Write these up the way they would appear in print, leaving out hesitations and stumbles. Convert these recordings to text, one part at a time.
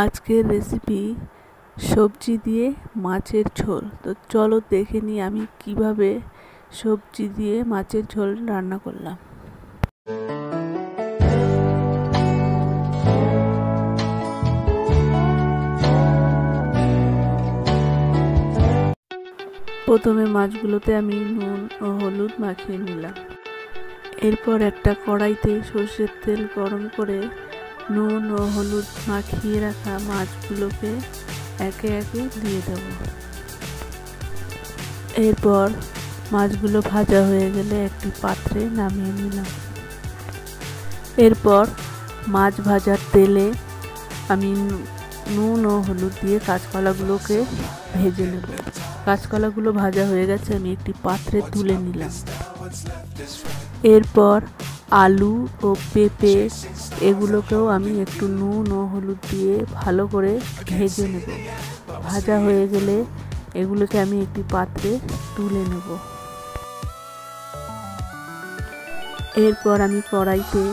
আজকের রেসিপি সবজি দিয়ে মাছের ঝোল। তো চলো দেখে নিই আমি কিভাবে সবজি দিয়ে মাছের ঝোল রান্না করলাম। প্রথমে মাছগুলোতে আমি নুন ও হলুদ মাখিয়ে নিলাম। এরপর একটা কড়াইতে সর্ষের তেল গরম করে নুন ও হলুদ মাখিয়ে রাখা মাছগুলোকে একে একে দিয়ে দেব। এরপর মাছগুলো ভাজা হয়ে গেলে একটি পাত্রে নামিয়ে নিলাম। এরপর মাছ ভাজার তেলে আমি নুন ও হলুদ দিয়ে কাঁচকলাগুলোকে ভেজে নেব। কাঁচকলাগুলো ভাজা হয়ে গেছে, আমি একটি পাত্রে তুলে নিলাম। এরপর আলু ও পেঁপে এগুলোকেও আমি একটু নুন ও হলুদ দিয়ে ভালো করে ভেজে নেব। ভাজা হয়ে গেলে এগুলোকে আমি একটি পাত্রে তুলে নেব। এরপর আমি কড়াইতে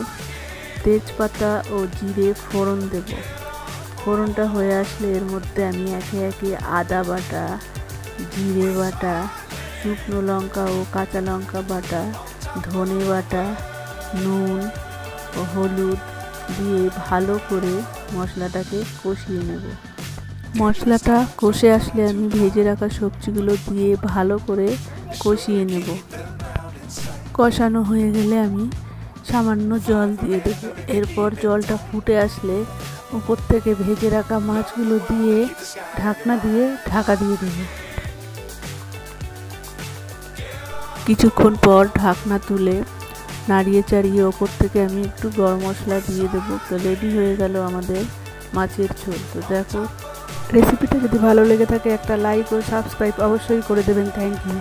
তেজপাতা ও জিরে ফোড়ন দেব। ফোড়নটা হয়ে আসলে এর মধ্যে আমি একে একে আদা বাটা, জিরে বাটা, শুকনো লঙ্কা ও কাঁচা লঙ্কা বাটা, ধনে বাটা, নুন ও হলুদ দিয়ে ভালো করে মশলাটাকে কষিয়ে নেব। মশলাটা কষে আসলে আমি ভেজে রাখা সবজিগুলো দিয়ে ভালো করে কষিয়ে নেব। কষানো হয়ে গেলে আমি সামান্য জল দিয়ে দেব। এরপর জলটা ফুটে আসলে উপর থেকে ভেজে রাখা মাছগুলো দিয়ে ঢাকনা দিয়ে ঢাকা দিয়ে দেব। কিছুক্ষণ পর ঢাকনা তুলে নাড়িয়ে চাড়িয়ে ওপর থেকে আমি একটু গরম মশলা দিয়ে দেবো। তো রেডি হয়ে গেল আমাদের মাছের ঝোল। তো দেখো, রেসিপিটা যদি ভালো লেগে থাকে একটা লাইক ও সাবস্ক্রাইব অবশ্যই করে দেবেন। Thank you.